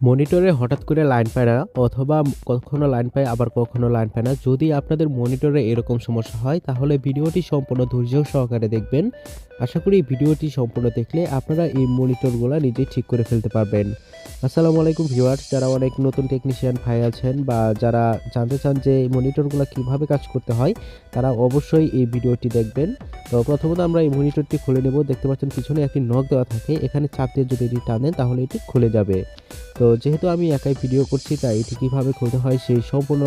মনিটরে হঠাৎ করে লাইন পায় না অথবা কখনো লাইন পায় আবার কখনো লাইন পায় না। যদি আপনাদের মনিটরে এরকম সমস্যা হয় তাহলে ভিডিওটি সম্পূর্ণ ধৈর্য সহকারে দেখবেন। আশা করি ভিডিওটি সম্পূর্ণ দেখলে আপনারা এই মনিটরগুলা নিজেই ঠিক করে ফেলতে পারবেন। আসসালামু আলাইকুম ভিউয়ার্স, যারা অনেক নতুন টেকনিশিয়ান ভাই আছেন বা যারা জানতে চান যে এই মনিটরগুলা কিভাবে কাজ করতে হয়, তারা অবশ্যই এই ভিডিওটি দেখবেন। তো প্রথমত আমরা এই মনিটরটি খুলে নেব। দেখতে পাচ্ছেন পিছনে একটি নক দেওয়া থাকে, এখানে চাপ দিয়ে যদি এটি টানেন তাহলে এটি খুলে যাবে। তো যেহেতু আমি একাই ভিডিও করছি তাই এটি কীভাবে খুলতে হয় সেই সম্পূর্ণ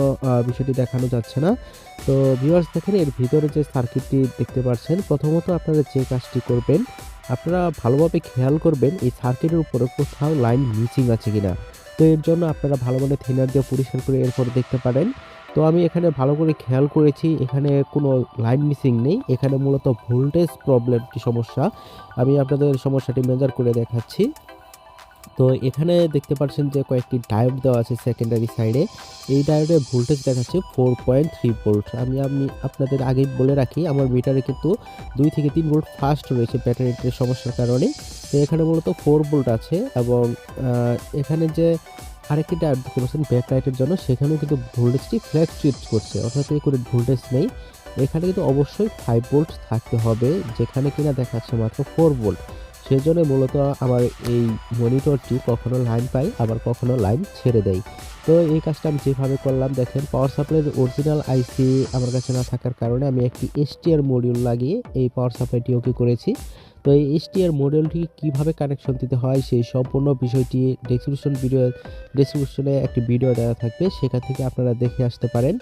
বিষয়টি দেখানো যাচ্ছে না। তো ভিউয়ার্স দেখেন, এর ভিতরে যে সার্কিটটি দেখতে পাচ্ছেন, প্রথমত আপনারা যে কাজটি করবেন, আপনারা ভালোভাবে খেয়াল করবেন এই সার্কিটের উপরে কোথাও লাইন মিসিং আছে কিনা। তো এর জন্য আপনারা ভালো করে থিনার দিয়ে পরিষ্কার করে এরপর দেখতে পারেন। তো আমি এখানে ভালো করে খেয়াল করেছি, এখানে কোনো লাইন মিসিং নেই, এখানে মূলত ভোল্টেজ প্রবলেমটি সমস্যা। আমি আপনাদের সমস্যাটি মেজার করে দেখাচ্ছি। তো এখানে দেখতে পাচ্ছেন যে কয়েকটি ডায়োড দেওয়া আছে সেকেন্ডারি সাইডে। এই ডায়োডের ভোল্টেজ দেখাচ্ছে 4.3 ভোল্ট। আমি আপনাদের আগেই বলে রাখি, আমার মিটারে কিন্তু 2 থেকে 3 ভোল্ট ফাস্ট রয়েছে ব্যাটারিটির সমস্যার কারণে। তো এখানে মূলত 4 ভোল্ট আছে এবং এখানে যে আরেকটি ডায়োড দেখতে পাচ্ছেন ব্যাকলাইটের জন্য, সেখানেও কিন্তু ভোল্টেজটি ফ্ল্যাকচুয়েট করছে, অর্থাৎ কোনো ভোল্টেজ নেই। এখানে কিন্তু অবশ্যই 5 ভোল্ট থাকতে হবে, যেখানে কিনা দেখাচ্ছে মাত্র 4 ভোল্ট। সেজন্য মূলত আমার এই মনিটরটি কখনো লাইন পায় আবার কখনো লাইন ছেড়ে দেয়। তো এই কাজটা আমি যেভাবে করলাম দেখেন, পাওয়ার সাপ্লাইয়ের অরিজিনাল আইসি আমার কাছে না থাকার কারণে আমি একটি এসটিআর মডিউল লাগিয়ে এই পাওয়ার সাপ্লাইটি ওকে করেছি। তো এই এসটিআর মডিউলটি কিভাবে কানেকশন দিতে হয় সেই সম্পূর্ণ বিষয়টি ডেসক্রিপশনে একটি ভিডিও দেওয়া থাকবে, সেখান থেকে আপনারা দেখে আসতে পারেন।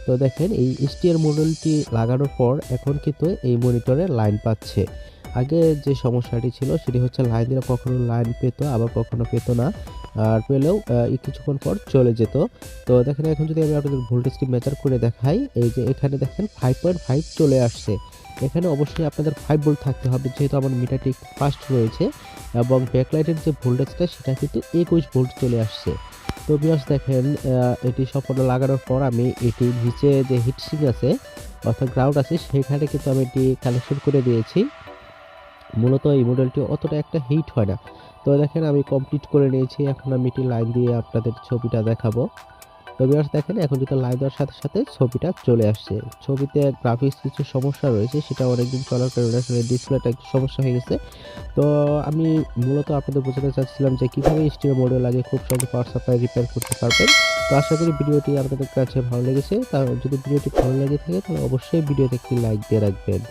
তো দেখেন, এই এসটিআর মডিউলটি লাগানোর পর এখন কিন্তু এই মনিটরে লাইন পাচ্ছে। আগে যে সমস্যাটি ছিল সেটি হচ্ছে লাইন দিলে কখনো লাইন পেত আবার কখনো পেত না, আর পেলেও কিছুক্ষণ পর চলে যেত। তো দেখেন, এখন যদি আমি আপনাদের ভোল্টেজটি মেজার করে দেখাই, এই যে এখানে দেখেন 5.5 চলে আসছে। এখানে অবশ্যই আপনাদের 5 ভোল্ট থাকতে হবে, যেহেতু আমার মিটারটি ফাস্ট রয়েছে এবং ব্যাকলাইটের যে ভোল্টেজটা সেটা কিন্তু 21 ভোল্ট চলে আসছে। তো ভিউয়ার্স দেখেন, এটি সম্পূর্ণ লাগানোর পর আমি এটি নিচে যে হিটসিং আছে অর্থাৎ গ্রাউন্ড আছে সেখানে কিন্তু আমি এটি কানেকশন করে দিয়েছি। মূলত এই মডেলটি অতটা একটা হিট হয় না। তো দেখেন, আমি কমপ্লিট করে নিয়েছি। এখন আমি এটি লাইন দিয়ে আপনাদের ছবিটা দেখাবো। তো ভিউয়ার্স দেখেন, এখন যেটা লাইন দেওয়ার সাথে সাথে ছবিটা চলে আসছে। ছবিতে গ্রাফিক্স কিছু সমস্যা রয়েছে, সেটা অনেকদিন চলার কারণে আসলে ডিসপ্লেটা একটু সমস্যা হয়ে গেছে। তো আমি মূলত আপনাদের বোঝাতে চাচ্ছিলাম যে কিভাবে স্টিরিও মডেল লাগে খুব সহজে পাওয়ার সাপ্লাই রিপেয়ার করতে পারবেন। তো আশা করি ভিডিওটি আপনাদের কাছে ভালো লেগেছে। যদি ভিডিওটি ভালো লেগে থাকে তাহলে অবশ্যই ভিডিওতে একটি লাইক দিয়ে রাখবেন।